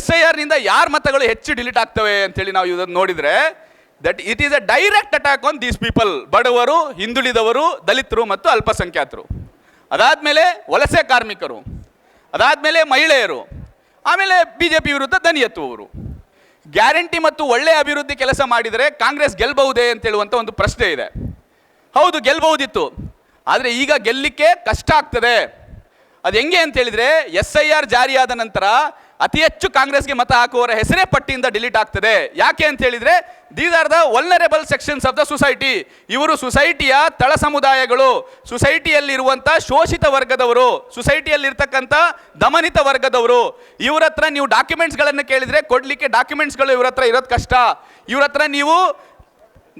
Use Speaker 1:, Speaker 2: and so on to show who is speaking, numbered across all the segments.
Speaker 1: SIR ನಿಂದ ಯಾರ ಮತಗಳು ಹೆಚ್ಚು ಡಿಲೀಟ್ ಆಗ್ತವೆ ಅಂತೇಳಿ ನಾವು ಇದನ್ನು ನೋಡಿದರೆ that it is a direct attack on these people. ಬಡವರು, ಹಿಂದುಳಿದವರು, ದಲಿತರು ಮತ್ತು ಅಲ್ಪಸಂಖ್ಯಾತರು, ಅದಾದಮೇಲೆ ವಲಸೆ ಕಾರ್ಮಿಕರು, ಅದಾದಮೇಲೆ ಮಹಿಳೆಯರು, ಆಮೇಲೆ BJP ವಿರುದ್ಧ ದನಿ ಎತ್ತುವವರು. ಗ್ಯಾರಂಟಿ ಮತ್ತು ಒಳ್ಳೆಯ ಅಭಿವೃದ್ಧಿ ಕೆಲಸ ಮಾಡಿದರೆ ಕಾಂಗ್ರೆಸ್ ಗೆಲ್ಲಬಹುದೇ ಅಂತೇಳುವಂಥ ಒಂದು ಪ್ರಶ್ನೆ ಇದೆ. ಹೌದು, ಗೆಲ್ಲಬಹುದಿತ್ತು, ಆದರೆ ಈಗ ಗೆಲ್ಲಲಿಕ್ಕೆ ಕಷ್ಟ ಆಗ್ತದೆ. ಅದು ಹೆಂಗೆ ಅಂತ ಹೇಳಿದರೆ SIR ಜಾರಿಯಾದ ನಂತರ ಅತಿ ಹೆಚ್ಚು ಕಾಂಗ್ರೆಸ್ಗೆ ಮತ ಹಾಕುವವರ ಹೆಸರೇ ಪಟ್ಟಿಯಿಂದ ಡಿಲೀಟ್ ಆಗ್ತದೆ. ಯಾಕೆ ಅಂತ ಹೇಳಿದರೆ these are the vulnerable sections of the society. ಇವರು ಸೊಸೈಟಿಯ ತಳ ಸಮುದಾಯಗಳು, ಸೊಸೈಟಿಯಲ್ಲಿರುವಂಥ ಶೋಷಿತ ವರ್ಗದವರು, ಸೊಸೈಟಿಯಲ್ಲಿರ್ತಕ್ಕಂಥ ದಮನಿತ ವರ್ಗದವರು. ಇವ್ರ ಹತ್ರ ನೀವು ಡಾಕ್ಯುಮೆಂಟ್ಸ್ಗಳನ್ನು ಕೇಳಿದರೆ ಕೊಡಲಿಕ್ಕೆ ಡಾಕ್ಯುಮೆಂಟ್ಸ್ಗಳು ಇವ್ರ ಹತ್ರ ಇರೋದು ಕಷ್ಟ. ಇವ್ರ ಹತ್ರ ನೀವು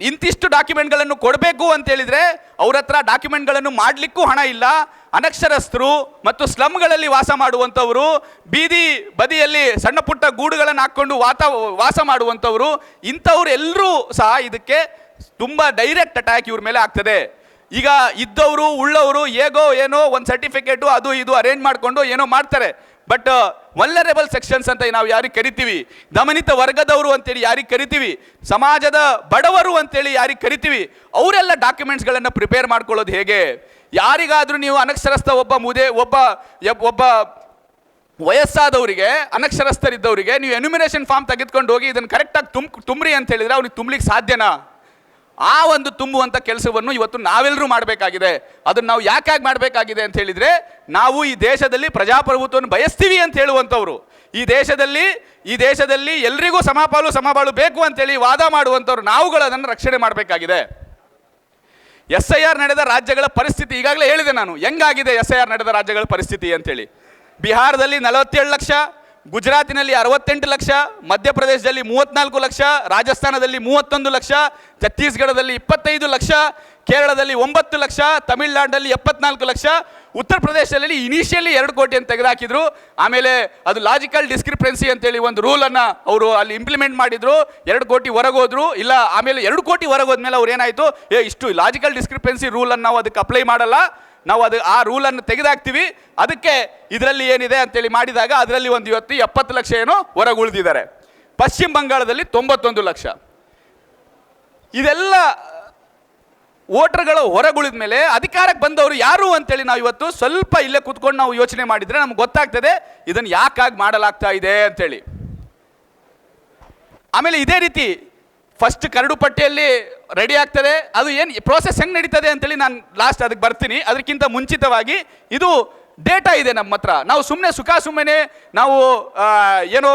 Speaker 1: ಇಂತಿಷ್ಟು ಡಾಕ್ಯುಮೆಂಟ್ಗಳನ್ನು ಕೊಡಬೇಕು ಅಂತ ಹೇಳಿದರೆ ಅವ್ರ ಹತ್ರ ಡಾಕ್ಯುಮೆಂಟ್ಗಳನ್ನು ಮಾಡಲಿಕ್ಕೂ ಹಣ ಇಲ್ಲ. ಅನಕ್ಷರಸ್ಥರು ಮತ್ತು ಸ್ಲಮ್ಗಳಲ್ಲಿ ವಾಸ ಮಾಡುವಂಥವರು, ಬೀದಿ ಬದಿಯಲ್ಲಿ ಸಣ್ಣ ಪುಟ್ಟ ಗೂಡುಗಳನ್ನು ಹಾಕ್ಕೊಂಡು ವಾಸ ಮಾಡುವಂಥವರು, ಇಂಥವ್ರು ಎಲ್ಲರೂ ಸಹ ಇದಕ್ಕೆ ತುಂಬ ಡೈರೆಕ್ಟ್ ಅಟ್ಯಾಕ್ ಇವ್ರ ಮೇಲೆ ಆಗ್ತದೆ. ಈಗ ಇದ್ದವರು ಉಳ್ಳವರು ಹೇಗೋ ಏನೋ ಒಂದು ಸರ್ಟಿಫಿಕೇಟು ಅದು ಇದು ಅರೇಂಜ್ ಮಾಡಿಕೊಂಡು ಏನೋ ಮಾಡ್ತಾರೆ. ಬಟ್ ವಲ್ನರೇಬಲ್ ಸೆಕ್ಷನ್ಸ್ ಅಂತ ನಾವು ಯಾರಿಗೆ ಕರಿತೀವಿ, ದಮನಿತ ವರ್ಗದವರು ಅಂತೇಳಿ ಯಾರಿಗೆ ಕರಿತೀವಿ, ಸಮಾಜದ ಬಡವರು ಅಂತೇಳಿ ಯಾರಿಗೆ ಕರಿತೀವಿ, ಅವರೆಲ್ಲ ಡಾಕ್ಯುಮೆಂಟ್ಸ್ಗಳನ್ನು ಪ್ರಿಪೇರ್ ಮಾಡ್ಕೊಳ್ಳೋದು ಹೇಗೆ? ಯಾರಿಗಾದರೂ ನೀವು ಅನಕ್ಷರಸ್ಥ ಒಬ್ಬ ವಯಸ್ಸಾದವರಿಗೆ, ಅನಕ್ಷರಸ್ಥರಿದ್ದವರಿಗೆ ನೀವು ಎನ್ಯುಮಿನೇಷನ್ ಫಾರ್ಮ್ ತೆಗೆದುಕೊಂಡು ಹೋಗಿ ಇದನ್ನು ಕರೆಕ್ಟಾಗಿ ತುಂಬ್ರಿ ಅಂತ ಹೇಳಿದರೆ ಅವ್ನಿಗೆ ತುಂಬಲಿಕ್ಕೆ ಸಾಧ್ಯನಾ? ಆ ಒಂದು ತುಂಬುವಂಥ ಕೆಲಸವನ್ನು ಇವತ್ತು ನಾವೆಲ್ಲರೂ ಮಾಡಬೇಕಾಗಿದೆ. ಅದನ್ನು ನಾವು ಯಾಕೆ ಮಾಡಬೇಕಾಗಿದೆ ಅಂತ ಹೇಳಿದರೆ, ನಾವು ಈ ದೇಶದಲ್ಲಿ ಪ್ರಜಾಪ್ರಭುತ್ವವನ್ನು ಬಯಸ್ತೀವಿ ಅಂತ ಹೇಳುವಂಥವ್ರು, ಈ ದೇಶದಲ್ಲಿ ಎಲ್ರಿಗೂ ಸಮಬಾಳು ಬೇಕು ಅಂತೇಳಿ ವಾದ ಮಾಡುವಂಥವ್ರು ನಾವುಗಳು ಅದನ್ನು ರಕ್ಷಣೆ ಮಾಡಬೇಕಾಗಿದೆ. SIR ನಡೆದ ರಾಜ್ಯಗಳ ಪರಿಸ್ಥಿತಿ ಈಗಾಗಲೇ ಹೇಳಿದೆ ನಾನು, ಹೆಂಗಾಗಿದೆ SIR ನಡೆದ ರಾಜ್ಯಗಳ ಪರಿಸ್ಥಿತಿ ಅಂತೇಳಿ. ಬಿಹಾರದಲ್ಲಿ 47 ಲಕ್ಷ, ಗುಜರಾತಿನಲ್ಲಿ 68 ಲಕ್ಷ, ಮಧ್ಯಪ್ರದೇಶದಲ್ಲಿ 34 ಲಕ್ಷ, ರಾಜಸ್ಥಾನದಲ್ಲಿ 31 ಲಕ್ಷ, ಛತ್ತೀಸ್ಗಢದಲ್ಲಿ 25 ಲಕ್ಷ, ಕೇರಳದಲ್ಲಿ 9 ಲಕ್ಷ, ತಮಿಳುನಾಡಿನಲ್ಲಿ 74 ಲಕ್ಷ, ಉತ್ತರ ಪ್ರದೇಶದಲ್ಲಿ ಇನಿಷಿಯಲಿ 2 ಕೋಟಿ ಅಂತ ತೆಗೆದುಹಾಕಿದ್ರು. ಆಮೇಲೆ ಅದು ಲಾಜಿಕಲ್ ಡಿಸ್ಕ್ರಿಪೆನ್ಸಿ ಅಂತೇಳಿ ಒಂದು ರೂಲನ್ನು ಅವರು ಅಲ್ಲಿ ಇಂಪ್ಲಿಮೆಂಟ್ ಮಾಡಿದ್ರು. 2 ಕೋಟಿ ಹೊರಗೋದ್ರು. ಇಲ್ಲ, ಆಮೇಲೆ 2 ಕೋಟಿ ಹೊರಗೋದ್ಮೇಲೆ ಅವ್ರು ಏನಾಯಿತು, ಇಷ್ಟು ಲಾಜಿಕಲ್ ಡಿಸ್ಕ್ರಿಪೆನ್ಸಿ ರೂಲನ್ನು ನಾವು ಅದಕ್ಕೆ ಅಪ್ಲೈ ಮಾಡಲ್ಲ, ನಾವು ಆ ರೂಲನ್ನು ತೆಗೆದಾಕ್ತೀವಿ, ಅದಕ್ಕೆ ಇದರಲ್ಲಿ ಏನಿದೆ ಅಂತೇಳಿ ಮಾಡಿದಾಗ ಅದರಲ್ಲಿ ಒಂದು ಇವತ್ತು 70 ಲಕ್ಷ ಏನೋ ಹೊರಗೆ ಉಳಿದಿದ್ದಾರೆ. ಪಶ್ಚಿಮ ಬಂಗಾಳದಲ್ಲಿ 91 ಲಕ್ಷ. ಇದೆಲ್ಲ ವೋಟರ್ಗಳು ಹೊರಗುಳಿದ ಮೇಲೆ ಅಧಿಕಾರಕ್ಕೆ ಬಂದವರು ಯಾರು ಅಂತೇಳಿ ನಾವು ಇವತ್ತು ಸ್ವಲ್ಪ ಇಲ್ಲೇ ಕೂತ್ಕೊಂಡು ನಾವು ಯೋಚನೆ ಮಾಡಿದರೆ ನಮ್ಗೆ ಗೊತ್ತಾಗ್ತದೆ ಇದನ್ನು ಯಾಕಾಗಿ ಮಾಡಲಾಗ್ತಾ ಇದೆ ಅಂತೇಳಿ. ಆಮೇಲೆ ಇದೇ ರೀತಿ ಫಸ್ಟ್ ಕರಡು ಪಟ್ಟಿಯಲ್ಲಿ ರೆಡಿ ಆಗ್ತದೆ, ಅದು ಏನು ಪ್ರೋಸೆಸ್ ಹೆಂಗೆ ನಡೀತದೆ ಅಂತೇಳಿ ನಾನು ಲಾಸ್ಟ್ ಅದಕ್ಕೆ ಬರ್ತೀನಿ. ಅದಕ್ಕಿಂತ ಮುಂಚಿತವಾಗಿ ಇದು ಡೇಟಾ ಇದೆ ನಮ್ಮ ಹತ್ರ. ನಾವು ಸುಮ್ಮನೆ ನಾವು ಏನೋ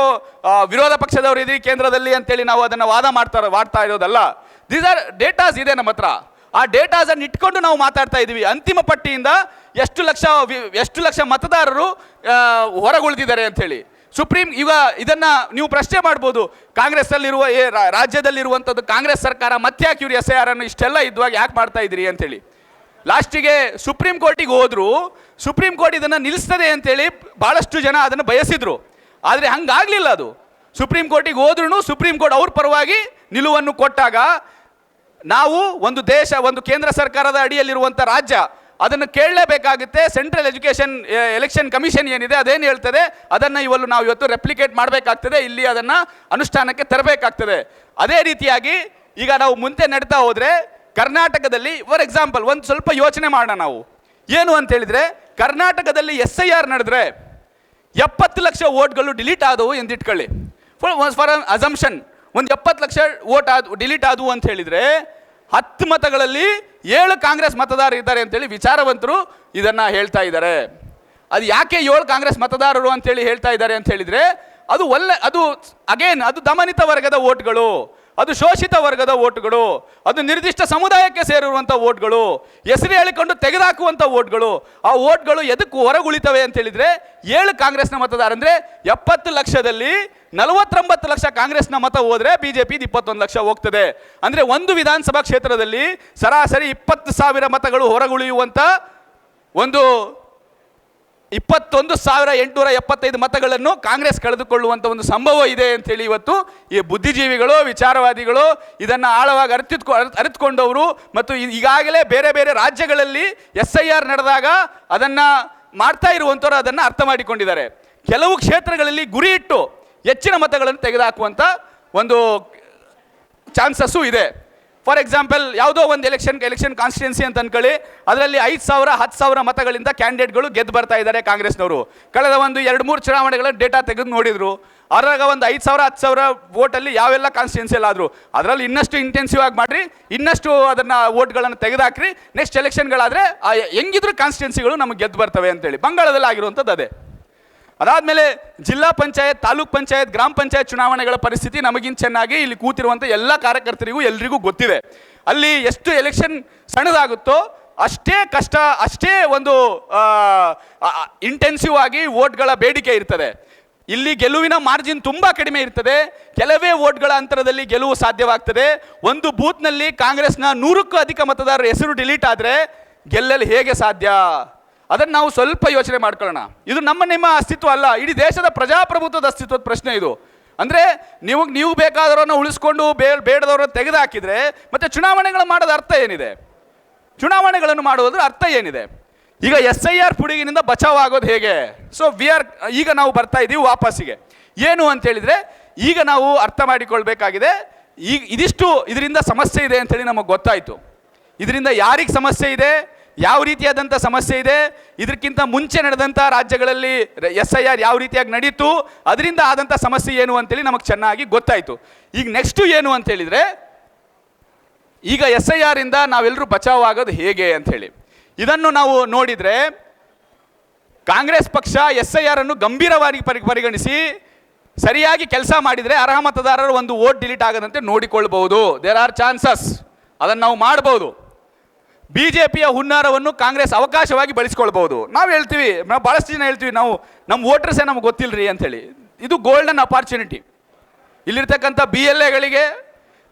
Speaker 1: ವಿರೋಧ ಪಕ್ಷದವರು ಇದ್ದೀವಿ ಕೇಂದ್ರದಲ್ಲಿ ಅಂತೇಳಿ ನಾವು ಅದನ್ನು ವಾದ ಮಾಡ್ತಾ ಇರೋದಲ್ಲ. ದೀಸ್ ಆರ್ ಡೇಟಾಸ್ ಇದೆ ನಮ್ಮ ಹತ್ರ. ಆ ಡೇಟಾಸನ್ನು ಇಟ್ಕೊಂಡು ನಾವು ಮಾತಾಡ್ತಾ ಇದ್ದೀವಿ. ಅಂತಿಮ ಪಟ್ಟಿಯಿಂದ ಎಷ್ಟು ಲಕ್ಷ ಮತದಾರರು ಹೊರಗುಳಿದಿದ್ದಾರೆ ಅಂಥೇಳಿ. ಈಗ ಇದನ್ನು ನೀವು ಪ್ರಶ್ನೆ ಮಾಡ್ಬೋದು, ಕಾಂಗ್ರೆಸ್ಸಲ್ಲಿರುವ ರಾಜ್ಯದಲ್ಲಿರುವಂಥದ್ದು ಕಾಂಗ್ರೆಸ್ ಸರ್ಕಾರ ಮತ್ತೆ ಯಾಕೆ ಇವ್ರು SIR ಅನ್ನು ಇಷ್ಟೆಲ್ಲ ಇದ್ದಾಗ ಯಾಕೆ ಮಾಡ್ತಾ ಇದ್ದೀರಿ ಅಂತೇಳಿ. ಲಾಸ್ಟಿಗೆ ಸುಪ್ರೀಂ ಕೋರ್ಟಿಗೆ ಹೋದ್ರು, ಸುಪ್ರೀಂ ಕೋರ್ಟ್ ಇದನ್ನು ನಿಲ್ಲಿಸ್ತದೆ ಅಂತೇಳಿ ಭಾಳಷ್ಟು ಜನ ಅದನ್ನು ಬಯಸಿದ್ರು. ಆದರೆ ಹಂಗಾಗಲಿಲ್ಲ. ಅದು ಸುಪ್ರೀಂ ಕೋರ್ಟಿಗೆ ಹೋದ್ರೂ ಸುಪ್ರೀಂ ಕೋರ್ಟ್ ಅವ್ರ ಪರವಾಗಿ ನಿಲುವನ್ನು ಕೊಟ್ಟಾಗ ನಾವು ಒಂದು ಕೇಂದ್ರ ಸರ್ಕಾರದ ಅಡಿಯಲ್ಲಿರುವಂಥ ರಾಜ್ಯ ಅದನ್ನು ಕೇಳಲೇಬೇಕಾಗುತ್ತೆ. ಸೆಂಟ್ರಲ್ ಎಲೆಕ್ಷನ್ ಕಮಿಷನ್ ಏನಿದೆ ಅದೇನು ಹೇಳ್ತದೆ ಅದನ್ನು ನಾವು ಇವತ್ತು ರೆಪ್ಲಿಕೇಟ್ ಮಾಡಬೇಕಾಗ್ತದೆ, ಇಲ್ಲಿ ಅದನ್ನು ಅನುಷ್ಠಾನಕ್ಕೆ ತರಬೇಕಾಗ್ತದೆ. ಅದೇ ರೀತಿಯಾಗಿ ಈಗ ನಾವು ಮುಂದೆ ನಡೀತಾ ಹೋದರೆ ಕರ್ನಾಟಕದಲ್ಲಿ ಫಾರ್ ಎಕ್ಸಾಂಪಲ್ ಒಂದು ಸ್ವಲ್ಪ ಯೋಚನೆ ಮಾಡೋಣ ನಾವು. ಏನು ಅಂತ ಹೇಳಿದರೆ, ಕರ್ನಾಟಕದಲ್ಲಿ SIR ನಡೆದ್ರೆ 70 ಲಕ್ಷ ವೋಟ್ಗಳು ಡಿಲೀಟ್ ಆದವು ಎಂದಿಟ್ಕೊಳ್ಳಿ. ಫಾರ್ ಅಸಂಪ್ಷನ್ ಒಂದು 70 ಲಕ್ಷ ವೋಟ್ ಡಿಲೀಟ್ ಆದವು ಅಂತ ಹೇಳಿದರೆ 10 ಮತಗಳಲ್ಲಿ 7 ಕಾಂಗ್ರೆಸ್ ಮತದಾರರು ಇದ್ದಾರೆ ಅಂತೇಳಿ ವಿಚಾರವಂತರು ಇದನ್ನು ಹೇಳ್ತಾ ಇದ್ದಾರೆ. ಅದು ಯಾಕೆ 7 ಕಾಂಗ್ರೆಸ್ ಮತದಾರರು ಅಂತೇಳಿ ಹೇಳ್ತಾ ಇದ್ದಾರೆ ಅಂತ ಹೇಳಿದರೆ, ಅದು ದಮನಿತ ವರ್ಗದ ವೋಟ್ಗಳು, ಅದು ಶೋಷಿತ ವರ್ಗದ ವೋಟ್ಗಳು, ಅದು ನಿರ್ದಿಷ್ಟ ಸಮುದಾಯಕ್ಕೆ ಸೇರಿರುವಂಥ ವೋಟ್ಗಳು, ಹೆಸರು ಹೇಳಿಕೊಂಡು ತೆಗೆದುಹಾಕುವಂಥ ವೋಟ್ಗಳು. ಆ ವೋಟ್ಗಳು ಎದಕ್ಕೆ ಹೊರಗುಳಿತವೆ ಅಂತ ಹೇಳಿದರೆ 7 ಕಾಂಗ್ರೆಸ್ನ ಮತದಾರ ಅಂದರೆ 70 ಲಕ್ಷದಲ್ಲಿ 49 ಲಕ್ಷ ಕಾಂಗ್ರೆಸ್ನ ಮತ ಹೋದರೆ BJP 21 ಲಕ್ಷ ಹೋಗ್ತದೆ. ಅಂದರೆ ಒಂದು ವಿಧಾನಸಭಾ ಕ್ಷೇತ್ರದಲ್ಲಿ ಸರಾಸರಿ 20,000 ಮತಗಳು ಹೊರಗುಳಿಯುವಂಥ ಒಂದು 21,875 ಮತಗಳನ್ನು ಕಾಂಗ್ರೆಸ್ ಕಳೆದುಕೊಳ್ಳುವಂಥ ಒಂದು ಸಂಭವ ಇದೆ ಅಂತೇಳಿ ಇವತ್ತು ಈ ಬುದ್ಧಿಜೀವಿಗಳು, ವಿಚಾರವಾದಿಗಳು ಇದನ್ನು ಆಳವಾಗಿ ಅರಿತುಕೊಂಡವರು ಮತ್ತು ಈಗಾಗಲೇ ಬೇರೆ ಬೇರೆ ರಾಜ್ಯಗಳಲ್ಲಿ SIR ನಡೆದಾಗ ಅದನ್ನು ಮಾಡ್ತಾ ಇರುವಂಥವ್ರು ಅದನ್ನು ಅರ್ಥ ಮಾಡಿಕೊಂಡಿದ್ದಾರೆ. ಕೆಲವು ಕ್ಷೇತ್ರಗಳಲ್ಲಿ ಗುರಿ ಇಟ್ಟು ಹೆಚ್ಚಿನ ಮತಗಳನ್ನು ತೆಗೆದುಹಾಕುವಂಥ ಒಂದು ಚಾನ್ಸಸ್ಸು ಇದೆ. ಫಾರ್ ಎಕ್ಸಾಂಪಲ್, ಯಾವುದೋ ಒಂದು ಎಲೆಕ್ಷನ್ ಕಾನ್ಸ್ಟಿಟ್ಯೂನ್ಸಿ ಅಂತ ಅನ್ಕೊಳ್ಳಿ, ಅದರಲ್ಲಿ 5,000 10,000 ಮತಗಳಿಂದ ಕ್ಯಾಂಡಿಡೇಟ್ಗಳು ಗೆದ್ದು ಬರ್ತಾ ಇದ್ದಾರೆ ಕಾಂಗ್ರೆಸ್ನವರು. ಕಳೆದ ಒಂದು 2-3 ಚುನಾವಣೆಗಳ ಡೇಟಾ ತೆಗೆದು ನೋಡಿದ್ರು, ಅದ್ರಾಗ ಒಂದು 5,000 10,000 ವೋಟಲ್ಲಿ ಯಾವೆಲ್ಲ ಕಾನ್ಸ್ಟಿಟ್ಯೂನ್ಸಿಯಲ್ಲಿ ಆದರು, ಅದರಲ್ಲಿ ಇನ್ನಷ್ಟು ಇಂಟೆನ್ಸಿವ್ ಆಗಿ ಮಾಡಿರಿ, ಇನ್ನಷ್ಟು ಅದನ್ನು ವೋಟ್ಗಳನ್ನು ತೆಗೆದುಹಾಕ್ರಿ, ನೆಕ್ಸ್ಟ್ ಎಲೆಕ್ಷನ್ಗಳಾದರೆ ಹೆಂಗಿದ್ರು ಕಾನ್ಸ್ಟಿಟ್ಯೂನ್ಸಿಗಳು ನಮಗೆ ಗೆದ್ದು ಬರ್ತವೆ ಅಂತೇಳಿ ಬಂಗಾಳದಲ್ಲಿ ಆಗಿರುವಂಥದ್ದು ಅದೇ. ಅದಾದಮೇಲೆ ಜಿಲ್ಲಾ ಪಂಚಾಯತ್, ತಾಲೂಕ್ ಪಂಚಾಯತ್, ಗ್ರಾಮ ಪಂಚಾಯತ್ ಚುನಾವಣೆಗಳ ಪರಿಸ್ಥಿತಿ ನಮಗಿಂತ ಚೆನ್ನಾಗಿ ಇಲ್ಲಿ ಕೂತಿರುವಂಥ ಎಲ್ಲ ಕಾರ್ಯಕರ್ತರಿಗೂ ಎಲ್ರಿಗೂ ಗೊತ್ತಿದೆ. ಅಲ್ಲಿ ಎಷ್ಟು ಎಲೆಕ್ಷನ್ ಸಣ್ಣದಾಗುತ್ತೋ ಅಷ್ಟೇ ಕಷ್ಟ, ಅಷ್ಟೇ ಒಂದು ಇಂಟೆನ್ಸಿವ್ ಆಗಿ ವೋಟ್ಗಳ ಬೇಡಿಕೆ ಇರ್ತದೆ. ಇಲ್ಲಿ ಗೆಲುವಿನ ಮಾರ್ಜಿನ್ ತುಂಬ ಕಡಿಮೆ ಇರ್ತದೆ, ಕೆಲವೇ ವೋಟ್ಗಳ ಅಂತರದಲ್ಲಿ ಗೆಲುವು ಸಾಧ್ಯವಾಗ್ತದೆ. ಒಂದು ಬೂತ್ನಲ್ಲಿ ಕಾಂಗ್ರೆಸ್ನ 100ಕ್ಕೂ ಅಧಿಕ ಮತದಾರರ ಹೆಸರು ಡಿಲೀಟ್ ಆದರೆ ಗೆಲ್ಲಲು ಹೇಗೆ ಸಾಧ್ಯ? ಅದನ್ನು ನಾವು ಸ್ವಲ್ಪ ಯೋಚನೆ ಮಾಡ್ಕೊಳ್ಳೋಣ. ಇದು ನಿಮ್ಮ ಅಸ್ತಿತ್ವ ಅಲ್ಲ, ಇಡೀ ದೇಶದ ಪ್ರಜಾಪ್ರಭುತ್ವದ ಅಸ್ತಿತ್ವದ ಪ್ರಶ್ನೆ ಇದು. ಅಂದರೆ ನೀವು ಬೇಕಾದವರನ್ನು ಉಳಿಸ್ಕೊಂಡು ಬೇಡದವರನ್ನು ತೆಗೆದುಹಾಕಿದರೆ ಮತ್ತೆ ಚುನಾವಣೆಗಳು ಮಾಡೋದು ಅರ್ಥ ಏನಿದೆ? ಚುನಾವಣೆಗಳನ್ನು ಮಾಡುವುದ್ರ ಅರ್ಥ ಏನಿದೆ? ಈಗ SIR ಪುಡಿಗಿನಿಂದ ಬಚಾವಾಗೋದು ಹೇಗೆ? ಸೊ ಈಗ ನಾವು ಬರ್ತಾ ಇದ್ದೀವಿ ವಾಪಸ್ಸಿಗೆ. ಏನು ಅಂತ ಹೇಳಿದರೆ, ಈಗ ನಾವು ಅರ್ಥ ಮಾಡಿಕೊಳ್ಬೇಕಾಗಿದೆ, ಈಗ ಇದರಿಂದ ಸಮಸ್ಯೆ ಇದೆ ಅಂತೇಳಿ ನಮಗೆ ಗೊತ್ತಾಯಿತು. ಇದರಿಂದ ಯಾರಿಗೆ ಸಮಸ್ಯೆ ಇದೆ, ಯಾವ ರೀತಿಯಾದಂಥ ಸಮಸ್ಯೆ ಇದೆ, ಇದಕ್ಕಿಂತ ಮುಂಚೆ ನಡೆದಂಥ ರಾಜ್ಯಗಳಲ್ಲಿ SIR ಯಾವ ರೀತಿಯಾಗಿ ನಡೀತು, ಅದರಿಂದ ಆದಂಥ ಸಮಸ್ಯೆ ಏನು ಅಂತೇಳಿ ನಮಗೆ ಚೆನ್ನಾಗಿ ಗೊತ್ತಾಯಿತು. ಈಗ ನೆಕ್ಸ್ಟು ಏನು ಅಂತ ಹೇಳಿದರೆ, ಈಗ SIR ಇಂದ ನಾವೆಲ್ಲರೂ ಬಚಾವಾಗೋದು ಹೇಗೆ ಅಂಥೇಳಿ ಇದನ್ನು ನಾವು ನೋಡಿದರೆ, ಕಾಂಗ್ರೆಸ್ ಪಕ್ಷ SIR ಅನ್ನು ಗಂಭೀರವಾಗಿ ಪರಿಗಣಿಸಿ ಸರಿಯಾಗಿ ಕೆಲಸ ಮಾಡಿದರೆ ಅರ್ಹ ಮತದಾರರು ಒಂದು ವೋಟ್ ಡಿಲೀಟ್ ಆಗದಂತೆ ನೋಡಿಕೊಳ್ಬಹುದು. ದೇರ್ ಆರ್ ಚಾನ್ಸಸ್, ಅದನ್ನು ನಾವು ಮಾಡ್ಬೋದು. BJPಯ ಹುನ್ನಾರವನ್ನು ಕಾಂಗ್ರೆಸ್ ಅವಕಾಶವಾಗಿ ಬಳಸ್ಕೊಳ್ಬಹುದು. ನಾವು ಹೇಳ್ತೀವಿ, ನಾವು ಭಾಳಷ್ಟು ಜನ ಹೇಳ್ತೀವಿ, ನಮ್ಮ ವೋಟರ್ಸೇ ನಮ್ಗೆ ಗೊತ್ತಿಲ್ಲರಿ ಅಂಥೇಳಿ. ಇದು ಗೋಲ್ಡನ್ ಅಪಾರ್ಚುನಿಟಿ. ಇಲ್ಲಿರ್ತಕ್ಕಂಥ BLAಗಳಿಗೆ,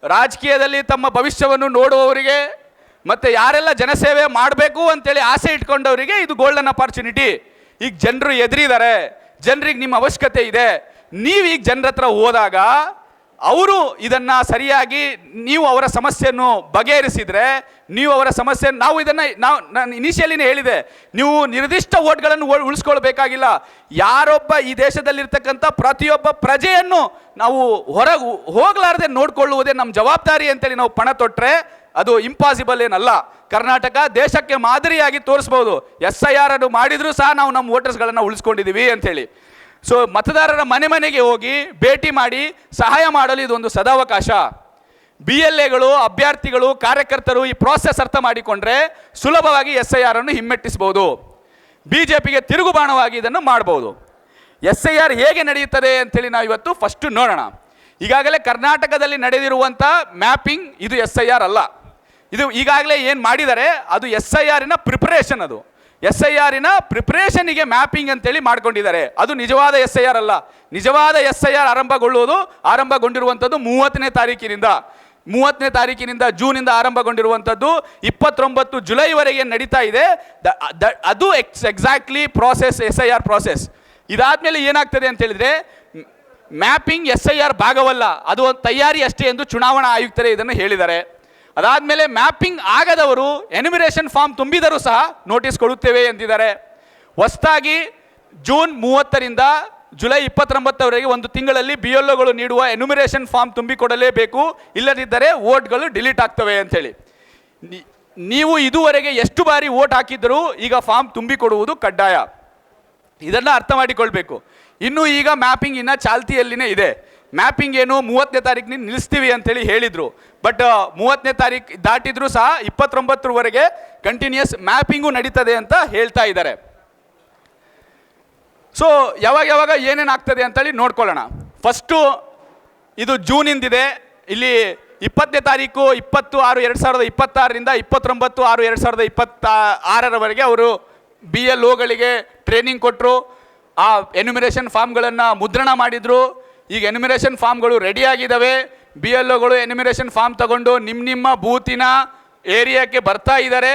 Speaker 1: ರಾಜಕೀಯದಲ್ಲಿ ತಮ್ಮ ಭವಿಷ್ಯವನ್ನು ನೋಡುವವರಿಗೆ, ಮತ್ತು ಯಾರೆಲ್ಲ ಜನಸೇವೆ ಮಾಡಬೇಕು ಅಂತೇಳಿ ಆಸೆ ಇಟ್ಕೊಂಡವರಿಗೆ ಇದು ಗೋಲ್ಡನ್ ಅಪಾರ್ಚುನಿಟಿ. ಈಗ ಜನರು ಎದುರಿದ್ದಾರೆ, ಜನರಿಗೆ ನಿಮ್ಮ ಅವಶ್ಯಕತೆ ಇದೆ. ನೀವು ಈಗ ಜನರ ಹತ್ರ ಹೋದಾಗ ಅವರು ಇದನ್ನು ಸರಿಯಾಗಿ ನೀವು ಅವರ ಸಮಸ್ಯೆಯನ್ನು ಬಗೆಹರಿಸಿದರೆ, ನೀವು ಅವರ ಸಮಸ್ಯೆ, ನಾನು ಇನಿಷಿಯಲಿನೇ ಹೇಳಿದೆ, ನೀವು ನಿರ್ದಿಷ್ಟ ವೋಟ್ಗಳನ್ನು ಉಳಿಸ್ಕೊಳ್ಬೇಕಾಗಿಲ್ಲ. ಯಾರೊಬ್ಬ ಈ ದೇಶದಲ್ಲಿರ್ತಕ್ಕಂಥ ಪ್ರತಿಯೊಬ್ಬ ಪ್ರಜೆಯನ್ನು ನಾವು ಹೊರಗೆ ಹೋಗಲಾರದೆ ನೋಡಿಕೊಳ್ಳುವುದೇ ನಮ್ಮ ಜವಾಬ್ದಾರಿ ಅಂತೇಳಿ ನಾವು ಪಣ ತೊಟ್ಟರೆ ಅದು ಇಂಪಾಸಿಬಲ್ ಏನಲ್ಲ. ಕರ್ನಾಟಕ ದೇಶಕ್ಕೆ ಮಾದರಿಯಾಗಿ ತೋರಿಸ್ಬೋದು. SIR ಅನ್ನು ಮಾಡಿದರೂ ಸಹ ನಾವು ನಮ್ಮ ವೋಟರ್ಸ್ಗಳನ್ನು ಉಳಿಸ್ಕೊಂಡಿದ್ದೀವಿ ಅಂಥೇಳಿ. ಸೊ ಮತದಾರರ ಮನೆಗೆ ಹೋಗಿ ಭೇಟಿ ಮಾಡಿ ಸಹಾಯ ಮಾಡಲು ಇದೊಂದು ಸದಾವಕಾಶ. BLAಗಳು, ಅಭ್ಯರ್ಥಿಗಳು, ಕಾರ್ಯಕರ್ತರು ಈ ಪ್ರಾಸೆಸ್ ಅರ್ಥ ಮಾಡಿಕೊಂಡ್ರೆ ಸುಲಭವಾಗಿ SIR ಅನ್ನು ಹಿಮ್ಮೆಟ್ಟಿಸ್ಬೋದು. BJPಗೆ ತಿರುಗುಬಾಣವಾಗಿ ಇದನ್ನು ಮಾಡ್ಬೋದು. SIR ಹೇಗೆ ನಡೆಯುತ್ತದೆ ಅಂತೇಳಿ ನಾವು ಇವತ್ತು ಫಸ್ಟು ನೋಡೋಣ. ಈಗಾಗಲೇ ಕರ್ನಾಟಕದಲ್ಲಿ ನಡೆದಿರುವಂಥ ಮ್ಯಾಪಿಂಗ್ ಇದು SIR ಅಲ್ಲ. ಇದು ಈಗಾಗಲೇ ಏನು ಮಾಡಿದ್ದಾರೆ ಅದು SIRನ ಪ್ರಿಪರೇಷನ್. ಅದು SIRನ ಪ್ರಿಪರೇಷನ್ಗೆ ಮ್ಯಾಪಿಂಗ್ ಅಂತೇಳಿ ಮಾಡ್ಕೊಂಡಿದ್ದಾರೆ. ಅದು ನಿಜವಾದ SIR ಅಲ್ಲ. ನಿಜವಾದ SIR ಆರಂಭಗೊಂಡಿರುವಂಥದ್ದು 30ನೇ ತಾರೀಕಿನಿಂದ ಜೂನಿಂದ ಆರಂಭಗೊಂಡಿರುವಂಥದ್ದು 29 ಜುಲೈವರೆಗೆ ನಡೀತಾ ಇದೆ. ಅದು ಎಕ್ಸಾಕ್ಟ್ಲಿ ಪ್ರಾಸೆಸ್, SIR ಪ್ರಾಸೆಸ್. ಇದಾದಮೇಲೆ ಏನಾಗ್ತದೆ ಅಂತ ಹೇಳಿದರೆ, ಮ್ಯಾಪಿಂಗ್ SIR ಭಾಗವಲ್ಲ, ಅದು ಒಂದು ತಯಾರಿ ಅಷ್ಟೇ ಎಂದು ಚುನಾವಣಾ ಆಯುಕ್ತರೇ ಇದನ್ನು ಹೇಳಿದ್ದಾರೆ. ಅದಾದಮೇಲೆ ಮ್ಯಾಪಿಂಗ್ ಆಗದವರು ಎನ್ಯುಮರೇಷನ್ ಫಾರ್ಮ್ ತುಂಬಿದರೂ ಸಹ ನೋಟಿಸ್ ಕೊಡುತ್ತೇವೆ ಎಂದಿದ್ದಾರೆ. ಹೊಸದಾಗಿ ಜೂನ್ 30ರಿಂದ ಜುಲೈ 29ರವರೆಗೆ ಒಂದು ತಿಂಗಳಲ್ಲಿ BLOಗಳು ನೀಡುವ ಎನ್ಯುಮರೇಷನ್ ಫಾರ್ಮ್ ತುಂಬಿಕೊಡಲೇಬೇಕು, ಇಲ್ಲದಿದ್ದರೆ ವೋಟ್ಗಳು ಡಿಲೀಟ್ ಆಗ್ತವೆ ಅಂಥೇಳಿ. ನೀವು ಇದುವರೆಗೆ ಎಷ್ಟು ಬಾರಿ ವೋಟ್ ಹಾಕಿದ್ದರೂ ಈಗ ಫಾರ್ಮ್ ತುಂಬಿಕೊಡುವುದು ಕಡ್ಡಾಯ. ಇದನ್ನು ಅರ್ಥ ಮಾಡಿಕೊಳ್ಬೇಕು. ಇನ್ನು ಈಗ ಮ್ಯಾಪಿಂಗ್ ಇನ್ನು ಚಾಲ್ತಿಯಲ್ಲಿನೇ ಇದೆ. ಮ್ಯಾಪಿಂಗ್ ಏನು 30ನೇ ತಾರೀಕಿನಿಂದ ನಿಲ್ಲಿಸ್ತೀವಿ ಅಂತೇಳಿ ಹೇಳಿದರು. ಬಟ್ 30ನೇ ತಾರೀಕು ದಾಟಿದ್ರೂ ಸಹ 29ರವರೆಗೆ ಕಂಟಿನ್ಯೂಸ್ ಮ್ಯಾಪಿಂಗು ನಡೀತದೆ ಅಂತ ಹೇಳ್ತಾ ಇದ್ದಾರೆ. ಸೊ ಯಾವಾಗ ಏನೇನು ಆಗ್ತದೆ ಅಂತೇಳಿ ನೋಡ್ಕೊಳ್ಳೋಣ. ಫಸ್ಟು ಇದು ಜೂನಿಂದಿದೆ. ಇಲ್ಲಿ 20ನೇ ತಾರೀಕು 20/6/2026ರಿಂದ 29/6/2026ರವರೆಗೆ ಅವರು BLOಗಳಿಗೆ ಟ್ರೈನಿಂಗ್ ಕೊಟ್ಟರು. ಆ ಎನ್ಯುಮರೇಷನ್ ಫಾರ್ಮ್ಗಳನ್ನು ಮುದ್ರಣ ಮಾಡಿದರು. ಈಗ ಎನ್ಯುಮರೇಷನ್ ಫಾರ್ಮ್ಗಳು ರೆಡಿಯಾಗಿದ್ದಾವೆ. BLOಗಳು ಎನ್ಯುಮರೇಷನ್ ಫಾರ್ಮ್ ತಗೊಂಡು ನಿಮ್ಮ ಬೂತಿನ ಏರಿಯಾಕ್ಕೆ ಬರ್ತಾ ಇದ್ದಾರೆ.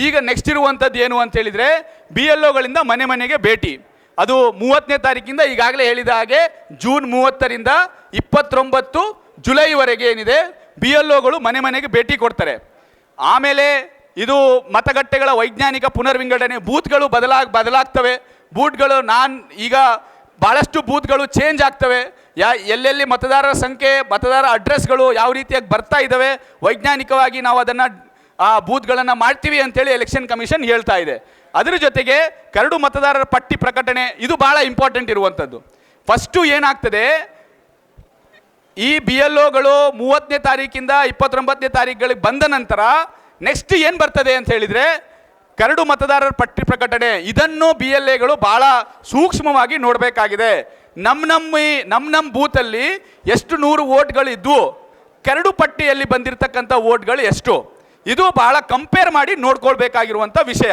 Speaker 1: ಈಗ ನೆಕ್ಸ್ಟ್ ಇರುವಂಥದ್ದು ಏನು ಅಂತ ಹೇಳಿದರೆ, BLOಗಳಿಂದ ಮನೆಗೆ ಭೇಟಿ. ಅದು 30ನೇ ತಾರೀಕಿಂದ ಈಗಾಗಲೇ ಹೇಳಿದ ಹಾಗೆ ಜೂನ್ 30ರಿಂದ 29 ಜುಲೈವರೆಗೆ ಏನಿದೆ BLOಗಳು ಮನೆಗೆ ಭೇಟಿ ಕೊಡ್ತಾರೆ. ಆಮೇಲೆ ಇದು ಮತಗಟ್ಟೆಗಳ ವೈಜ್ಞಾನಿಕ ಪುನರ್ವಿಂಗಡಣೆ, ಬೂತ್ಗಳು ಬದಲಾಗ್ತವೆ. ಬೂತ್ಗಳು ಈಗ ಭಾಳಷ್ಟು ಬೂತ್ಗಳು ಚೇಂಜ್ ಆಗ್ತವೆ. ಎಲ್ಲೆಲ್ಲಿ ಮತದಾರರ ಸಂಖ್ಯೆ, ಮತದಾರರ ಅಡ್ರೆಸ್ಗಳು ಯಾವ ರೀತಿಯಾಗಿ ಬರ್ತಾ ಇದ್ದಾವೆ, ವೈಜ್ಞಾನಿಕವಾಗಿ ನಾವು ಅದನ್ನು ಆ ಬೂತ್ಗಳನ್ನು ಮಾಡ್ತೀವಿ ಅಂತೇಳಿ ಎಲೆಕ್ಷನ್ ಕಮಿಷನ್ ಹೇಳ್ತಾ ಇದೆ. ಅದರ ಜೊತೆಗೆ ಕರಡು ಮತದಾರರ ಪಟ್ಟಿ ಪ್ರಕಟಣೆ, ಇದು ಭಾಳ ಇಂಪಾರ್ಟೆಂಟ್ ಇರುವಂಥದ್ದು. ಫಸ್ಟು ಏನಾಗ್ತದೆ, ಈ BLOಗಳು 30ನೇ ತಾರೀಕಿಂದ 29ನೇ ತಾರೀಕುಗಳಿಗೆ ಬಂದ ನಂತರ ನೆಕ್ಸ್ಟ್ ಏನು ಬರ್ತದೆ ಅಂತ ಹೇಳಿದರೆ ಕರಡು ಮತದಾರರ ಪಟ್ಟಿ ಪ್ರಕಟಣೆ. ಇದನ್ನು BLAಗಳು ಭಾಳ ಸೂಕ್ಷ್ಮವಾಗಿ ನೋಡಬೇಕಾಗಿದೆ. ನಮ್ಮ ಬೂತಲ್ಲಿ ಎಷ್ಟು 100 ವೋಟ್ಗಳಿದ್ವು, ಕರಡು ಪಟ್ಟಿಯಲ್ಲಿ ಬಂದಿರತಕ್ಕಂಥ ವೋಟ್ಗಳು ಎಷ್ಟು, ಇದು ಭಾಳ ಕಂಪೇರ್ ಮಾಡಿ ನೋಡ್ಕೊಳ್ಬೇಕಾಗಿರುವಂಥ ವಿಷಯ.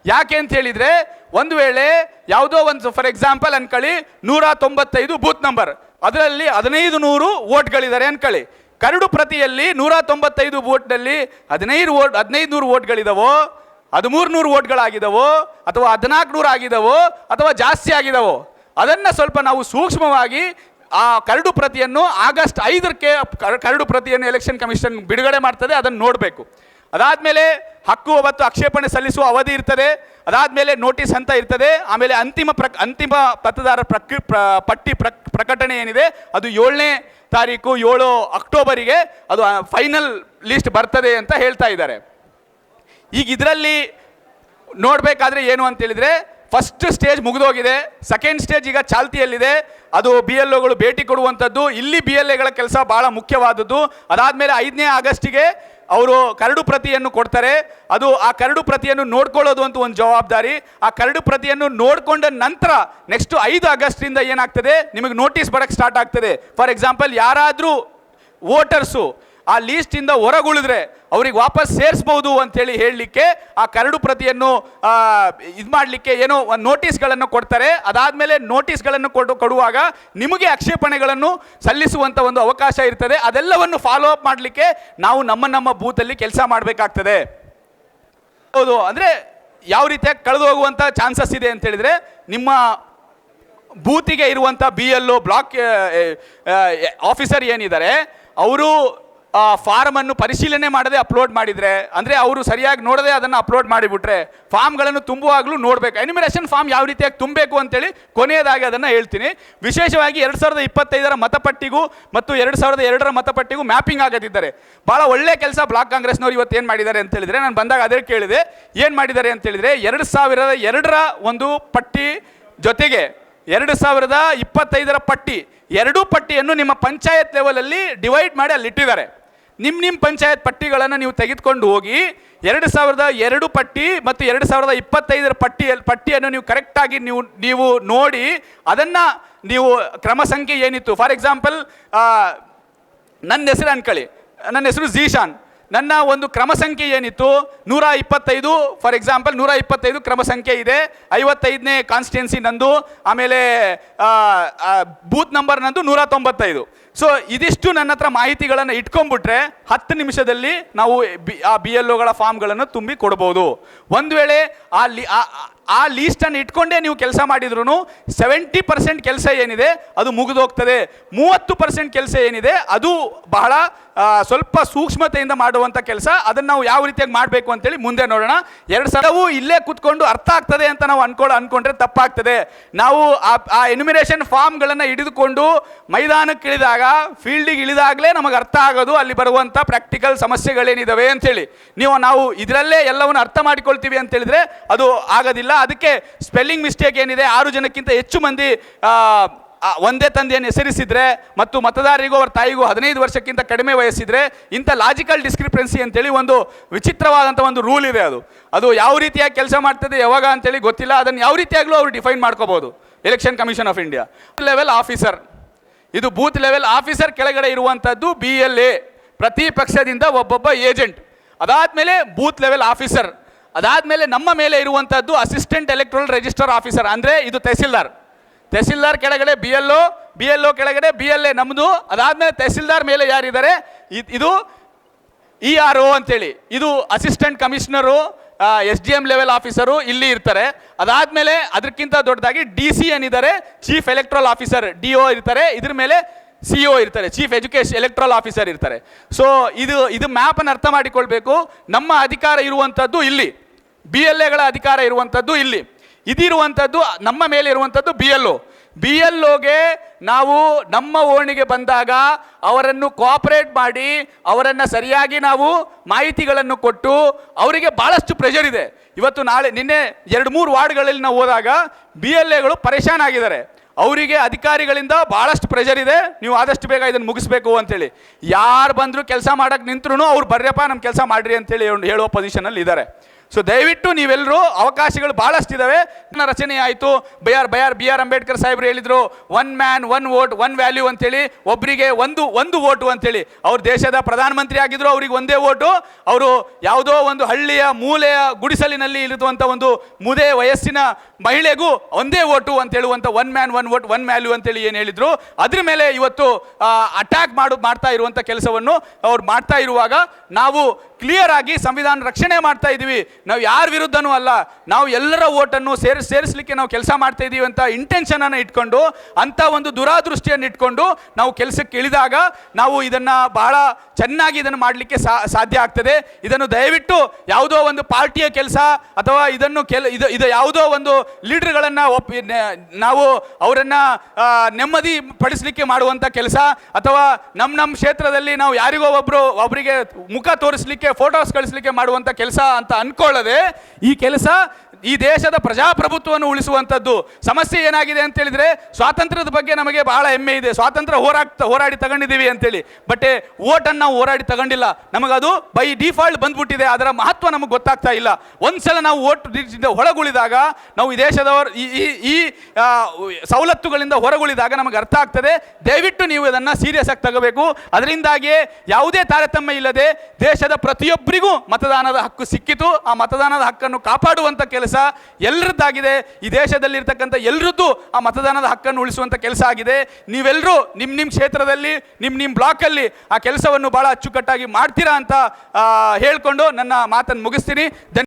Speaker 1: ಯಾಕೆ ಅಂತ ಹೇಳಿದರೆ, ಒಂದು ವೇಳೆ ಯಾವುದೋ ಒಂದು ಫಾರ್ ಎಕ್ಸಾಂಪಲ್ ಅನ್ಕೊಳ್ಳಿ 195 ಬೂತ್ ನಂಬರ್, ಅದರಲ್ಲಿ 1500 ವೋಟ್ಗಳಿದ್ದಾರೆ ಅನ್ಕೊಳ್ಳಿ. ಕರಡು ಪ್ರತಿಯಲ್ಲಿ 195 ವೋಟ್ನಲ್ಲಿ 1500 ವೋಟ್ಗಳಿದಾವೋ, 1300 ವೋಟ್ಗಳಾಗಿದ್ದಾವೋ, ಅಥವಾ 1400 ಆಗಿದ್ದಾವೋ, ಅಥವಾ ಜಾಸ್ತಿ ಆಗಿದ್ದಾವೋ, ಅದನ್ನು ಸ್ವಲ್ಪ ನಾವು ಸೂಕ್ಷ್ಮವಾಗಿ ಆ ಕರಡು ಪ್ರತಿಯನ್ನು ಆಗಸ್ಟ್ 5ಕ್ಕೆ ಕರಡು ಪ್ರತಿಯನ್ನು ಎಲೆಕ್ಷನ್ ಕಮಿಷನ್ ಬಿಡುಗಡೆ ಮಾಡ್ತದೆ, ಅದನ್ನು ನೋಡಬೇಕು. ಅದಾದಮೇಲೆ ಹಕ್ಕು ಮತ್ತು ಆಕ್ಷೇಪಣೆ ಸಲ್ಲಿಸುವ ಅವಧಿ ಇರ್ತದೆ. ಅದಾದಮೇಲೆ ನೋಟಿಸ್ ಅಂತ ಇರ್ತದೆ. ಆಮೇಲೆ ಅಂತಿಮ ಮತದಾರರ ಪಟ್ಟಿ ಪ್ರಕಟಣೆ ಏನಿದೆ ಅದು 7ನೇ ತಾರೀಕು 7 ಅಕ್ಟೋಬರಿಗೆ ಅದು ಫೈನಲ್ ಲಿಸ್ಟ್ ಬರ್ತದೆ ಅಂತ ಹೇಳ್ತಾ ಇದ್ದಾರೆ. ಈಗ ಇದರಲ್ಲಿ ನೋಡಬೇಕಾದ್ರೆ ಏನು ಅಂತ ಹೇಳಿದರೆ, ಫಸ್ಟ್ ಸ್ಟೇಜ್ ಮುಗಿದೋಗಿದೆ, ಸೆಕೆಂಡ್ ಸ್ಟೇಜ್ ಈಗ ಚಾಲ್ತಿಯಲ್ಲಿದೆ. ಅದು BLOಗಳು ಭೇಟಿ ಕೊಡುವಂಥದ್ದು. ಇಲ್ಲಿ BLAಗಳ ಕೆಲಸ ಭಾಳ ಮುಖ್ಯವಾದದ್ದು. ಅದಾದಮೇಲೆ 5ನೇ ಆಗಸ್ಟಿಗೆ ಅವರು ಕರಡು ಪ್ರತಿಯನ್ನು ಕೊಡ್ತಾರೆ. ಅದು ಆ ಕರಡು ಪ್ರತಿಯನ್ನು ನೋಡ್ಕೊಳ್ಳೋದು ಅಂತ ಒಂದು ಜವಾಬ್ದಾರಿ. ಆ ಕರಡು ಪ್ರತಿಯನ್ನು ನೋಡಿಕೊಂಡ ನಂತರ ನೆಕ್ಸ್ಟ್ 5 ಆಗಸ್ಟಿಂದ ಏನಾಗ್ತದೆ, ನಿಮಗೆ ನೋಟಿಸ್ ಬರೋಕ್ಕೆ ಸ್ಟಾರ್ಟ್ ಆಗ್ತದೆ. ಫಾರ್ ಎಕ್ಸಾಂಪಲ್, ಯಾರಾದರೂ ವೋಟರ್ಸು ಆ ಲೀಸ್ಟಿಂದ ಹೊರಗುಳಿದ್ರೆ ಅವ್ರಿಗೆ ವಾಪಸ್ ಸೇರಿಸ್ಬೋದು ಅಂತೇಳಿ ಹೇಳಲಿಕ್ಕೆ ಆ ಕರಡು ಪ್ರತಿಯನ್ನು ಇದು ಮಾಡಲಿಕ್ಕೆ ಏನೋ ಒಂದು ನೋಟಿಸ್ಗಳನ್ನು ಕೊಡ್ತಾರೆ. ಅದಾದಮೇಲೆ ನೋಟಿಸ್ಗಳನ್ನು ಕೊಡುವಾಗ ನಿಮಗೆ ಆಕ್ಷೇಪಣೆಗಳನ್ನು ಸಲ್ಲಿಸುವಂಥ ಒಂದು ಅವಕಾಶ ಇರ್ತದೆ. ಅದೆಲ್ಲವನ್ನು ಫಾಲೋ ಅಪ್ ಮಾಡಲಿಕ್ಕೆ ನಾವು ನಮ್ಮ ಬೂತಲ್ಲಿ ಕೆಲಸ ಮಾಡಬೇಕಾಗ್ತದೆ. ಹೌದು, ಅಂದರೆ ಯಾವ ರೀತಿಯಾಗಿ ಕಳೆದು ಹೋಗುವಂಥ ಚಾನ್ಸಸ್ ಇದೆ ಅಂತ ಹೇಳಿದರೆ, ನಿಮ್ಮ ಬೂತಿಗೆ ಇರುವಂಥ BLO ಬ್ಲಾಕ್ ಆಫೀಸರ್ ಏನಿದ್ದಾರೆ ಅವರು ಫಾರ್ಮನ್ನು ಪರಿಶೀಲನೆ ಮಾಡದೆ ಅಪ್ಲೋಡ್ ಮಾಡಿದರೆ, ಅಂದರೆ ಅವರು ಸರಿಯಾಗಿ ನೋಡದೆ ಅದನ್ನು ಅಪ್ಲೋಡ್ ಮಾಡಿಬಿಟ್ರೆ, ಫಾರ್ಮ್ಗಳನ್ನು ತುಂಬುವಾಗಲೂ ನೋಡಬೇಕು. ಎನ್ಯುಮರೇಷನ್ ಫಾರ್ಮ್ ಯಾವ ರೀತಿಯಾಗಿ ತುಂಬಬೇಕು ಅಂತೇಳಿ ಕೊನೆಯದಾಗಿ ಅದನ್ನು ಹೇಳ್ತೀನಿ. ವಿಶೇಷವಾಗಿ 2025ರ ಮತಪಟ್ಟಿಗೂ ಮತ್ತು 2002ರ ಮತಪಟ್ಟಿಗೂ ಮ್ಯಾಪಿಂಗ್ ಆಗದಿದ್ದಾರೆ. ಭಾಳ ಒಳ್ಳೆ ಕೆಲಸ ಬ್ಲಾಕ್ ಕಾಂಗ್ರೆಸ್ನವ್ರು ಇವತ್ತು ಏನು ಮಾಡಿದ್ದಾರೆ ಅಂತ ಹೇಳಿದರೆ, ನಾನು ಬಂದಾಗ ಅದೇ ಕೇಳಿದೆ ಏನು ಮಾಡಿದ್ದಾರೆ ಅಂತ ಹೇಳಿದರೆ, 2002ರ ಒಂದು ಪಟ್ಟಿ ಜೊತೆಗೆ 2025ರ ಪಟ್ಟಿ, ಎರಡೂ ಪಟ್ಟಿಯನ್ನು ನಿಮ್ಮ ಪಂಚಾಯತ್ ಲೆವೆಲಲ್ಲಿ ಡಿವೈಡ್ ಮಾಡಿ ಅಲ್ಲಿ ಇಟ್ಟಿದ್ದಾರೆ. ನಿಮ್ಮ ಪಂಚಾಯತ್ ಪಟ್ಟಿಗಳನ್ನು ನೀವು ತೆಗೆದುಕೊಂಡು ಹೋಗಿ 2002 ಪಟ್ಟಿ ಮತ್ತು 2025ರ ಪಟ್ಟಿಯನ್ನು ನೀವು ಕರೆಕ್ಟಾಗಿ ನೀವು ನೋಡಿ ಅದನ್ನು ನೀವು ಕ್ರಮ ಸಂಖ್ಯೆ ಏನಿತ್ತು, ಫಾರ್ ಎಕ್ಸಾಂಪಲ್ ನನ್ನ ಹೆಸರು ಅನ್ಕೊಳ್ಳಿ, ನನ್ನ ಹೆಸರು ಝೀಶಾನ್, ನನ್ನ ಒಂದು ಕ್ರಮ ಸಂಖ್ಯೆ ಏನಿತ್ತು 125, ಫಾರ್ ಎಕ್ಸಾಂಪಲ್ 125 ಕ್ರಮ ಸಂಖ್ಯೆ ಇದೆ, 55ನೇ ಕಾನ್ಸ್ಟಿಟ್ಯೂನ್ಸಿ ನಂದು, ಆಮೇಲೆ ಬೂತ್ ನಂಬರ್ ನಂದು 195. ಸೊ ಇದಿಷ್ಟು ನನ್ನ ಹತ್ರ ಮಾಹಿತಿಗಳನ್ನು ಇಟ್ಕೊಂಡ್ಬಿಟ್ರೆ 10 ನಿಮಿಷದಲ್ಲಿ ನಾವು ಆ BLOಗಳ ಫಾರ್ಮ್ಗಳನ್ನು ತುಂಬಿ ಕೊಡ್ಬೋದು. ಒಂದು ವೇಳೆ ಆ ಲೀಸ್ಟನ್ನು ಇಟ್ಕೊಂಡೇ ನೀವು ಕೆಲಸ ಮಾಡಿದ್ರು 70% ಕೆಲಸ ಏನಿದೆ ಅದು ಮುಗಿದೋಗ್ತದೆ. 30% ಕೆಲಸ ಏನಿದೆ ಅದು ಬಹಳ ಸ್ವಲ್ಪ ಸೂಕ್ಷ್ಮತೆಯಿಂದ ಮಾಡುವಂಥ ಕೆಲಸ. ಅದನ್ನು ನಾವು ಯಾವ ರೀತಿಯಾಗಿ ಮಾಡಬೇಕು ಅಂತೇಳಿ ಮುಂದೆ ನೋಡೋಣ. 2 ಸಲವೂ ಇಲ್ಲೇ ಕೂತ್ಕೊಂಡು ಅರ್ಥ ಆಗ್ತದೆ ಅಂತ ನಾವು ಅನ್ಕೊಂಡ್ರೆ ತಪ್ಪಾಗ್ತದೆ. ನಾವು ಆ ಎನ್ಯುಮರೇಷನ್ ಫಾರ್ಮ್ಗಳನ್ನು ಹಿಡಿದುಕೊಂಡು ಮೈದಾನಕ್ಕೆ ಇಳಿದಾಗ, ಫೀಲ್ಡಿಗೆ ಇಳಿದಾಗಲೇ ನಮಗೆ ಅರ್ಥ ಆಗೋದು ಅಲ್ಲಿ ಬರುವಂಥ ಪ್ರಾಕ್ಟಿಕಲ್ ಸಮಸ್ಯೆಗಳೇನಿದ್ದಾವೆ ಅಂತೇಳಿ. ನಾವು ಇದರಲ್ಲೇ ಎಲ್ಲವನ್ನು ಅರ್ಥ ಮಾಡಿಕೊಳ್ತೀವಿ ಅಂತೇಳಿದರೆ ಅದು ಆಗೋದಿಲ್ಲ. ಅದಕ್ಕೆ ಸ್ಪೆಲ್ಲಿಂಗ್ ಮಿಸ್ಟೇಕ್ ಏನಿದೆ, 6 ಜನಕ್ಕಿಂತ ಹೆಚ್ಚು ಮಂದಿ ಒಂದೇ ತಂದೆಯನ್ನು ಹೆಸರಿಸಿದ್ರೆ ಮತ್ತು ಮತದಾರರಿಗೂ ಅವರ ತಾಯಿಗೂ 15 ವರ್ಷಕ್ಕಿಂತ ಕಡಿಮೆ ವಯಸ್ಸಿದ್ರೆ ಇಂಥ ಲಾಜಿಕಲ್ ಡಿಸ್ಕ್ರಿಪೆನ್ಸಿ ಅಂತೇಳಿ ಒಂದು ವಿಚಿತ್ರವಾದಂಥ ಒಂದು ರೂಲ್ ಇದೆ. ಅದು ಯಾವ ರೀತಿಯಾಗಿ ಕೆಲಸ ಮಾಡ್ತದೆ ಯಾವಾಗ ಅಂತೇಳಿ ಗೊತ್ತಿಲ್ಲ. ಅದನ್ನು ಯಾವ ರೀತಿಯಾಗಲೂ ಅವರು ಡಿಫೈನ್ ಮಾಡ್ಕೋಬೋದು. Election commission of India level officer, ಇದು ಬೂತ್ ಲೆವೆಲ್ ಆಫೀಸರ್ ಕೆಳಗಡೆ ಇರುವಂಥದ್ದು BLA, ಪ್ರತಿ ಪಕ್ಷದಿಂದ ಒಬ್ಬೊಬ್ಬ ಏಜೆಂಟ್. ಅದಾದಮೇಲೆ ಬೂತ್ ಲೆವೆಲ್ ಆಫೀಸರ್, ಅದಾದಮೇಲೆ ನಮ್ಮ ಮೇಲೆ ಇರುವಂಥದ್ದು ಅಸಿಸ್ಟೆಂಟ್ ಎಲೆಕ್ಟ್ರಲ್ ರಿಜಿಸ್ಟರ್ ಆಫೀಸರ್, ಅಂದರೆ ಇದು ತಹಸೀಲ್ದಾರ್ ಕೆಳಗಡೆ BLO ಕೆಳಗಡೆ BLA ನಮ್ಮದು. ಅದಾದಮೇಲೆ ತಹಸೀಲ್ದಾರ್ ಮೇಲೆ ಯಾರಿದ್ದಾರೆ, ಇದು ERO ಅಂತೇಳಿ, ಇದು assistant commissioner, SDM level officer ಇಲ್ಲಿ ಇರ್ತಾರೆ. ಅದಾದಮೇಲೆ ಅದಕ್ಕಿಂತ ದೊಡ್ಡದಾಗಿ DC ಏನಿದ್ದಾರೆ, ಚೀಫ್ ಎಲೆಕ್ಟ್ರಲ್ ಆಫೀಸರ್ DO ಇರ್ತಾರೆ. ಇದ್ರ ಮೇಲೆ CO ಇರ್ತಾರೆ, ಚೀಫ್ ಎಲೆಕ್ಟ್ರಲ್ ಆಫೀಸರ್ ಇರ್ತಾರೆ. ಸೊ ಇದು ಮ್ಯಾಪನ್ನು ಅರ್ಥ ಮಾಡಿಕೊಳ್ಬೇಕು. ನಮ್ಮ ಅಧಿಕಾರ ಇರುವಂಥದ್ದು ಇಲ್ಲಿ, BLAಗಳ ಅಧಿಕಾರ ಇರುವಂಥದ್ದು ಇಲ್ಲಿ, ಇದಿರುವಂಥದ್ದು ನಮ್ಮ ಮೇಲೆ ಇರುವಂಥದ್ದು BLO. BLOಗೆ ನಾವು ನಮ್ಮ ಓಣಿಗೆ ಬಂದಾಗ ಅವರನ್ನು ಕೋಆಪರೇಟ್ ಮಾಡಿ ಅವರನ್ನು ಸರಿಯಾಗಿ ನಾವು ಮಾಹಿತಿಗಳನ್ನು ಕೊಟ್ಟು ಅವರಿಗೆ ಭಾಳಷ್ಟು ಪ್ರೆಷರ್ ಇದೆ. ಇವತ್ತು ನಾಳೆ ನಿನ್ನೆ 2-3 ವಾರ್ಡ್ಗಳಲ್ಲಿ ನಾವು ಹೋದಾಗ BLAಗಳು ಪರೇಶಾನ್ ಆಗಿದ್ದಾರೆ. ಅವರಿಗೆ ಅಧಿಕಾರಿಗಳಿಂದ ಭಾಳಷ್ಟು ಪ್ರೆಷರ್ ಇದೆ, ನೀವು ಆದಷ್ಟು ಬೇಗ ಇದನ್ನು ಮುಗಿಸ್ಬೇಕು ಅಂತೇಳಿ. ಯಾರು ಬಂದರೂ ಕೆಲಸ ಮಾಡೋಕ್ಕೆ ನಿಂತರೂ ಅವ್ರು ಬರ್ರಪ್ಪ ನಮ್ಮ ಕೆಲಸ ಮಾಡಿರಿ ಅಂತೇಳಿ ಹೇಳೋ ಪೊಸಿಷನಲ್ಲಿ ಇದ್ದಾರೆ. ಸೊ ದಯವಿಟ್ಟು ನೀವೆಲ್ಲರೂ ಅವಕಾಶಗಳು ಭಾಳಷ್ಟಿದ್ದಾವೆ. ರಚನೆ ಆಯಿತು. BR ಅಂಬೇಡ್ಕರ್ ಸಾಹೇಬ್ರು ಹೇಳಿದರು 1 man 1 vote 1 value ಅಂತೇಳಿ, ಒಬ್ಬರಿಗೆ ಒಂದು ವೋಟು ಅಂತೇಳಿ. ಅವ್ರು ದೇಶದ ಪ್ರಧಾನಮಂತ್ರಿ ಆಗಿದ್ರು, ಅವ್ರಿಗೆ ಒಂದೇ ವೋಟು. ಅವರು ಯಾವುದೋ ಒಂದು ಹಳ್ಳಿಯ ಮೂಲೆಯ ಗುಡಿಸಲಿನಲ್ಲಿ ಇರುವಂಥ ಒಂದು ಮುದೆ ವಯಸ್ಸಿನ ಮಹಿಳೆಗೂ ಒಂದೇ ವೋಟು ಅಂತ ಹೇಳುವಂಥ 1 man 1 vote 1 value ಅಂತೇಳಿ ಏನು ಹೇಳಿದ್ರು, ಅದ್ರ ಮೇಲೆ ಇವತ್ತು ಅಟ್ಯಾಕ್ ಮಾಡ್ತಾ ಇರುವಂಥ ಕೆಲಸವನ್ನು ಅವ್ರು ಮಾಡ್ತಾ ಇರುವಾಗ ನಾವು ಕ್ಲಿಯರ್ ಆಗಿ ಸಂವಿಧಾನ ರಕ್ಷಣೆ ಮಾಡ್ತಾ ಇದ್ದೀವಿ. ನಾವು ಯಾರ ವಿರುದ್ಧನೂ ಅಲ್ಲ, ನಾವು ಎಲ್ಲರ ಓಟನ್ನು ಸೇರಿಸಲಿಕ್ಕೆ ನಾವು ಕೆಲಸ ಮಾಡ್ತಾ ಇದ್ದೀವಿ ಅಂತ ಇಂಟೆನ್ಷನನ್ನು ಇಟ್ಕೊಂಡು, ಅಂಥ ಒಂದು ದುರಾದೃಷ್ಟಿಯನ್ನು ಇಟ್ಕೊಂಡು ನಾವು ಕೆಲಸಕ್ಕೆ ಇಳಿದಾಗ ನಾವು ಇದನ್ನು ಬಹಳ ಚೆನ್ನಾಗಿ ಇದನ್ನು ಮಾಡಲಿಕ್ಕೆ ಸಾಧ್ಯ ಆಗ್ತದೆ. ಇದನ್ನು ದಯವಿಟ್ಟು ಯಾವುದೋ ಒಂದು ಪಾರ್ಟಿಯ ಕೆಲಸ ಅಥವಾ ಇದು ಯಾವುದೋ ಒಂದು ಲೀಡರ್ಗಳನ್ನು ನಾವು ಅವರನ್ನು ನೆಮ್ಮದಿ ಪಡಿಸಲಿಕ್ಕೆ ಮಾಡುವಂಥ ಕೆಲಸ ಅಥವಾ ನಮ್ಮ ಕ್ಷೇತ್ರದಲ್ಲಿ ನಾವು ಯಾರಿಗೋ ಒಬ್ಬರಿಗೆ ಮುಖ ತೋರಿಸಲಿಕ್ಕೆ ಫೋಟೋಸ್ ಕಳಿಸಲಿಕ್ಕೆ ಮಾಡುವಂಥ ಕೆಲಸ ಅಂತ ಅನ್ಕೊಳ್ಳದೆ, ಈ ಕೆಲಸ ಈ ದೇಶದ ಪ್ರಜಾಪ್ರಭುತ್ವವನ್ನು ಉಳಿಸುವಂಥದ್ದು. ಸಮಸ್ಯೆ ಏನಾಗಿದೆ ಅಂತ ಹೇಳಿದ್ರೆ, ಸ್ವಾತಂತ್ರ್ಯದ ಬಗ್ಗೆ ನಮಗೆ ಬಹಳ ಹೆಮ್ಮೆ ಇದೆ, ಸ್ವಾತಂತ್ರ್ಯ ಹೋರಾಡಿ ತಗೊಂಡಿದ್ದೀವಿ ಅಂತೇಳಿ. ಬಟ್ ಓಟನ್ನು ನಾವು ಹೋರಾಡಿ ತಗೊಂಡಿಲ್ಲ, ನಮಗದು ಬೈ ಡಿಫಾಲ್ಟ್ ಬಂದ್ಬಿಟ್ಟಿದೆ. ಅದರ ಮಹತ್ವ ನಮಗೆ ಗೊತ್ತಾಗ್ತಾ ಇಲ್ಲ. ಒಂದ್ಸಲ ನಾವು ಓಟ್ ಹೊರಗುಳಿದಾಗ, ನಾವು ಈ ದೇಶದವರು ಈ ಸವಲತ್ತುಗಳಿಂದ ಹೊರಗುಳಿದಾಗ ನಮಗೆ ಅರ್ಥ ಆಗ್ತದೆ. ದಯವಿಟ್ಟು ನೀವು ಇದನ್ನು ಸೀರಿಯಸ್ ಆಗಿ ತಗೋಬೇಕು. ಅದರಿಂದಾಗಿ ಯಾವುದೇ ತಾರತಮ್ಯ ಇಲ್ಲದೆ ದೇಶದ ಪ್ರತಿಯೊಬ್ಬರಿಗೂ ಮತದಾನದ ಹಕ್ಕು ಸಿಕ್ಕಿತು. ಆ ಮತದಾನದ ಹಕ್ಕನ್ನು ಕಾಪಾಡುವಂಥ ಕೆಲಸ ಎಲ್ಲರದ್ದಾಗಿದೆ. ಈ ದೇಶದಲ್ಲಿರ್ತಕ್ಕಂಥ ಎಲ್ಲರದ್ದು ಆ ಮತದಾನದ ಹಕ್ಕನ್ನು ಉಳಿಸುವಂಥ ಕೆಲಸ ಆಗಿದೆ. ನೀವೆಲ್ಲರೂ ನಿಮ್ಮ ಕ್ಷೇತ್ರದಲ್ಲಿ ನಿಮ್ಮ ಬ್ಲಾಕಲ್ಲಿ ಆ ಕೆಲಸವನ್ನು ಭಾಳ ಅಚ್ಚುಕಟ್ಟಾಗಿ ಮಾಡ್ತೀರಾ ಅಂತ ಹೇಳ್ಕೊಂಡು ನನ್ನ ಮಾತನ್ನು ಮುಗಿಸ್ತೀನಿ.